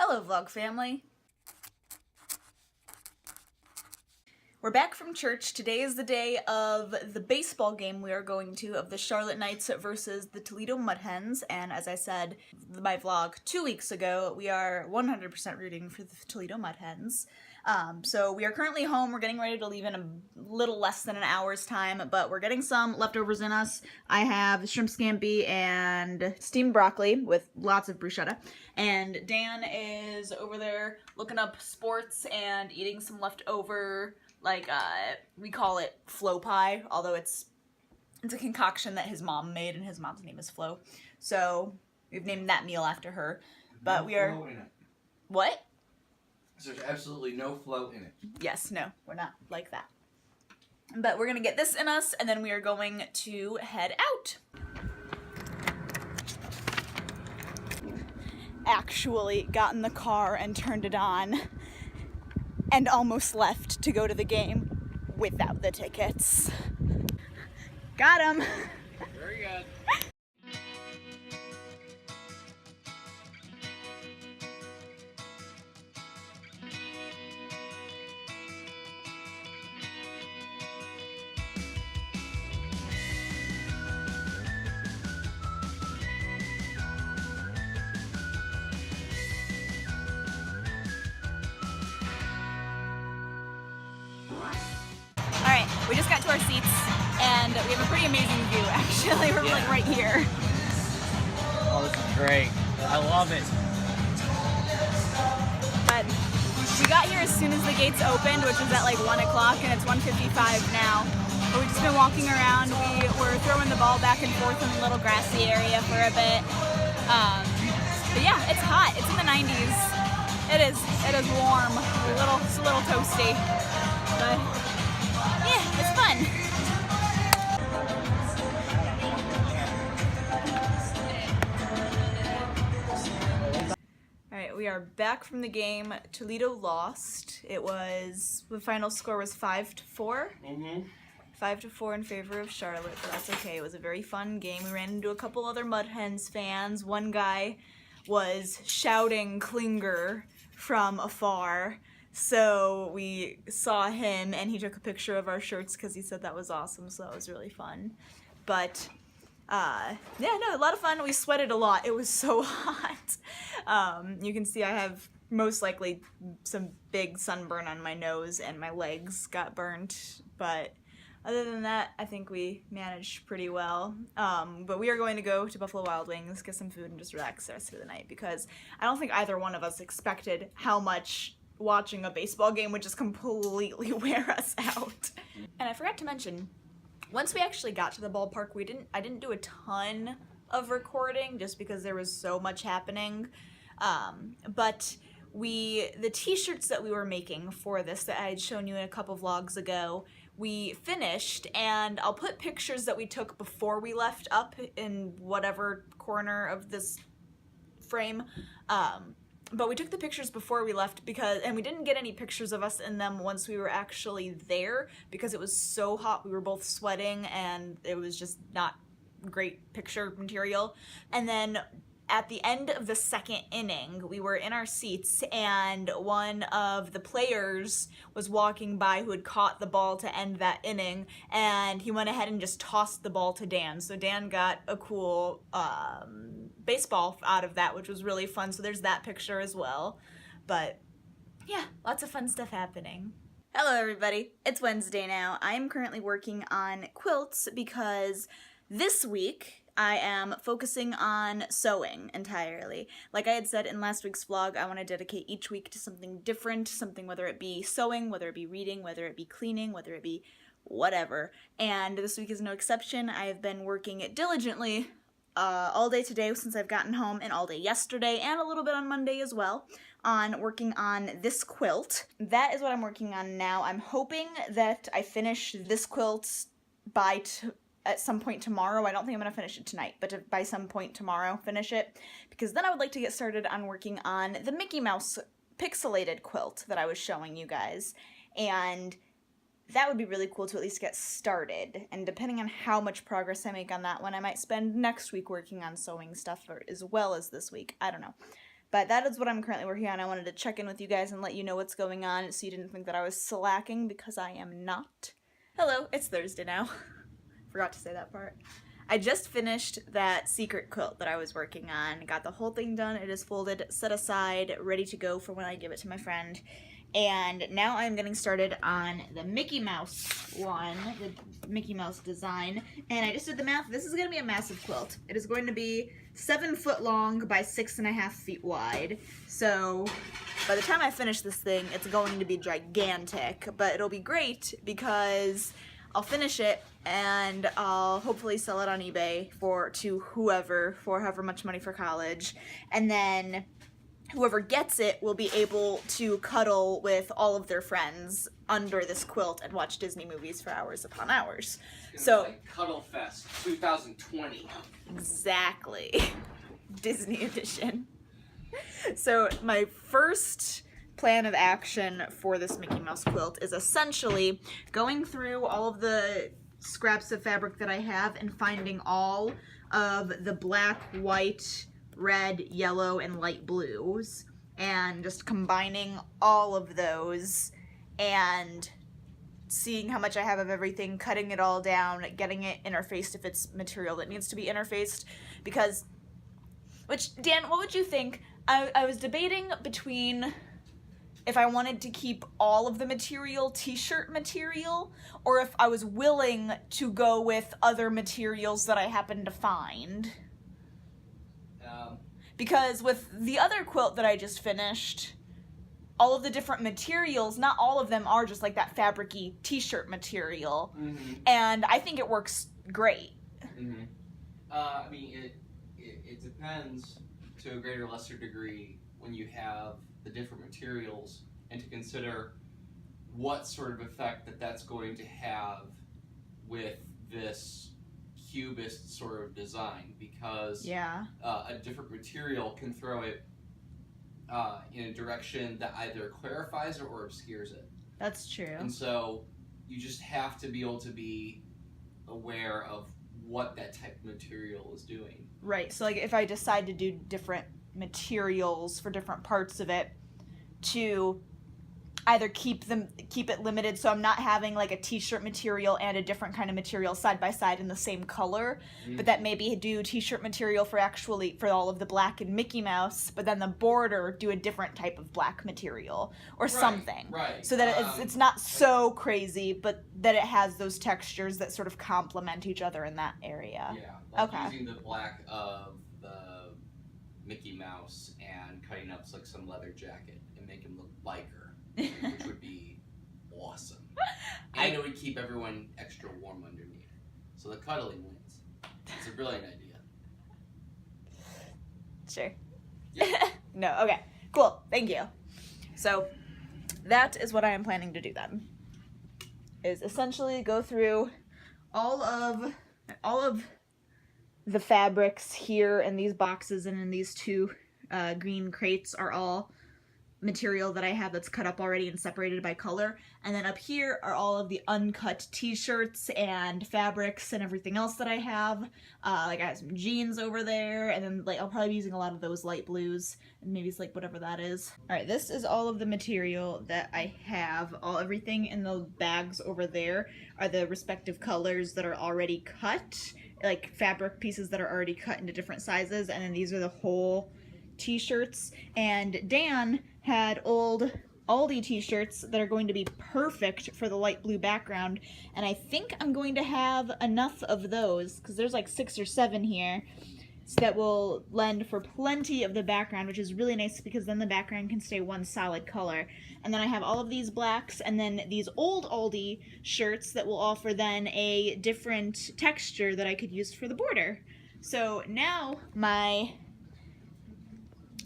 Hello, vlog family. We're back from church. Today is the day of the baseball game we are going to of the Charlotte Knights versus the Toledo Mudhens, and as I said in my vlog 2 weeks ago, we are 100% rooting for the Toledo Mudhens. So we are currently home. We're getting ready to leave in a little less than an hour's time, but we're getting some leftovers in us. I have shrimp scampi and steamed broccoli with lots of bruschetta, and Dan is over there looking up sports and eating some leftover, like, we call it Flo pie, although it's a concoction that his mom made, and his mom's name is Flo. So we've named that meal after her. But we are... Flow in it. What? There's absolutely no flow in it. Yes, no, we're not like that. But we're gonna get this in us, and then we are going to head out. Actually got in the car and turned it on, and almost left to go to the game without the tickets. Got him! Very good. Alright, we just got to our seats, and we have a pretty amazing view, actually. We're like right here. Oh, this is great. I love it. But we got here as soon as the gates opened, which was at like 1 o'clock, and it's 1:55 now. But we've just been walking around. We were throwing the ball back and forth in the little grassy area for a bit. But yeah, it's hot. It's in the 90s. It is warm. It's a little toasty. But yeah, it's fun. Alright, we are back from the game. Toledo lost. The final score was 5-4. 5-4 in favor of Charlotte, but that's okay. It was a very fun game. We ran into a couple other Mudhens fans. One guy was shouting Klinger from afar. So we saw him, and he took a picture of our shirts because he said that was awesome, so that was really fun. But, yeah, no, a lot of fun. We sweated a lot. It was so hot. You can see I have most likely some big sunburn on my nose, and my legs got burnt. But other than that, I think we managed pretty well. But we are going to go to Buffalo Wild Wings, get some food, and just relax the rest of the night, because I don't think either one of us expected how much watching a baseball game would just completely wear us out. And I forgot to mention, once we actually got to the ballpark, I didn't do a ton of recording just because there was so much happening. But the t-shirts that we were making for this, that I had shown you in a couple vlogs ago, we finished, and I'll put pictures that we took before we left up in whatever corner of this frame. But we took the pictures before we left and we didn't get any pictures of us in them once we were actually there because it was so hot. We were both sweating, and it was just not great picture material. And then at the end of the second inning, we were in our seats, and one of the players was walking by who had caught the ball to end that inning, and he went ahead and just tossed the ball to Dan. So Dan got a cool baseball out of that, which was really fun. So there's that picture as well. But yeah, lots of fun stuff happening. Hello everybody, it's Wednesday now. I'm currently working on quilts because this week I am focusing on sewing entirely. Like I had said in last week's vlog, I want to dedicate each week to something different, something, whether it be sewing, whether it be reading, whether it be cleaning, whether it be whatever. And this week is no exception. I have been working diligently all day today since I've gotten home, and all day yesterday, and a little bit on Monday as well, on working on this quilt. That is what I'm working on now. I'm hoping that I finish this quilt by at some point tomorrow. I don't think I'm going to finish it tonight, but by some point tomorrow finish it, because then I would like to get started on working on the Mickey Mouse pixelated quilt that I was showing you guys, and that would be really cool to at least get started. And depending on how much progress I make on that one, I might spend next week working on sewing stuff as well as this week. I don't know. But that is what I'm currently working on. I wanted to check in with you guys and let you know what's going on so you didn't think that I was slacking, because I am not. Hello, it's Thursday now. Forgot to say that part. I just finished that secret quilt that I was working on. Got the whole thing done. It is folded, set aside, ready to go for when I give it to my friend. And now I'm getting started on the Mickey Mouse one, the Mickey Mouse design. And I just did the math. This is going to be a massive quilt. It is going to be 7 foot long by 6.5 feet wide. So by the time I finish this thing, it's going to be gigantic. But it'll be great because I'll finish it and I'll hopefully sell it on eBay for however much money for college. And then whoever gets it will be able to cuddle with all of their friends under this quilt and watch Disney movies for hours upon hours. So like Cuddle Fest 2020. Exactly. Disney edition. So my first plan of action for this Mickey Mouse quilt is essentially going through all of the scraps of fabric that I have and finding all of the black, white, red, yellow, and light blues, and just combining all of those and seeing how much I have of everything, cutting it all down, getting it interfaced if it's material that needs to be interfaced, because, Dan, what would you think? I was debating between if I wanted to keep all of the material t-shirt material, or if I was willing to go with other materials that I happened to find. Because with the other quilt that I just finished, all of the different materials, not all of them are just like that fabric-y t-shirt material. Mm-hmm. And I think it works great. Mm-hmm. I mean, it depends to a greater or lesser degree when you have the different materials, and to consider what sort of effect that's going to have with this cubist sort of design, because a different material can throw it in a direction that either clarifies it or obscures it. That's true. And so you just have to be able to be aware of what that type of material is doing. Right, so like if I decide to do different materials for different parts of it, to either keep it limited so I'm not having like a t-shirt material and a different kind of material side by side in the same color, but that maybe do t-shirt material for all of the black and Mickey Mouse, but then the border do a different type of black material or something. Right. So that it's not so crazy, but that it has those textures that sort of complement each other in that area. Yeah. Like using the black of the Mickey Mouse and cutting up like some leather jacket and make him look lighter. Which would be awesome. And it would keep everyone extra warm underneath. So the cuddling wins. It's a brilliant idea. Sure. Yeah. No, okay. Cool. Thank you. So that is what I am planning to do then. Is essentially go through all of the fabrics here in these boxes, and in these two green crates are all material that I have that's cut up already and separated by color, and then up here are all of the uncut t-shirts and fabrics and everything else that I have. Like I have some jeans over there, and then like I'll probably be using a lot of those light blues, and maybe it's like whatever that is. Alright, this is all of the material that I have. Everything in the bags over there are the respective colors that are already cut, like fabric pieces that are already cut into different sizes, and then these are the whole t-shirts. And Dan had old Aldi t-shirts that are going to be perfect for the light blue background, and I think I'm going to have enough of those, because there's like 6 or 7 here, so that will lend for plenty of the background, which is really nice because then the background can stay one solid color. And then I have all of these blacks, and then these old Aldi shirts that will offer then a different texture that I could use for the border. So now my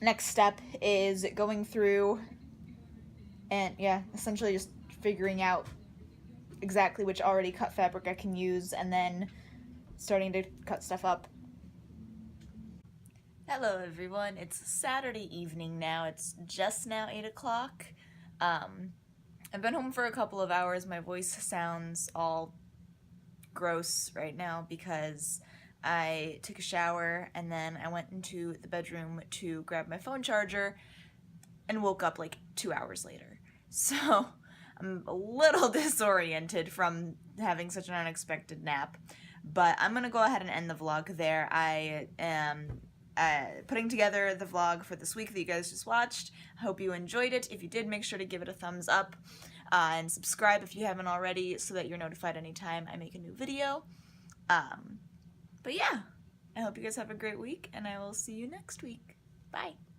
next step is going through and essentially just figuring out exactly which already cut fabric I can use, and then starting to cut stuff up. Hello everyone, it's Saturday evening now. It's just now 8 o'clock. I've been home for a couple of hours. My voice sounds all gross right now because I took a shower, and then I went into the bedroom to grab my phone charger and woke up like 2 hours later. So I'm a little disoriented from having such an unexpected nap, but I'm gonna go ahead and end the vlog there. I am putting together the vlog for this week that you guys just watched. I hope you enjoyed it. If you did, make sure to give it a thumbs up and subscribe if you haven't already so that you're notified anytime I make a new video. But yeah, I hope you guys have a great week, and I will see you next week. Bye!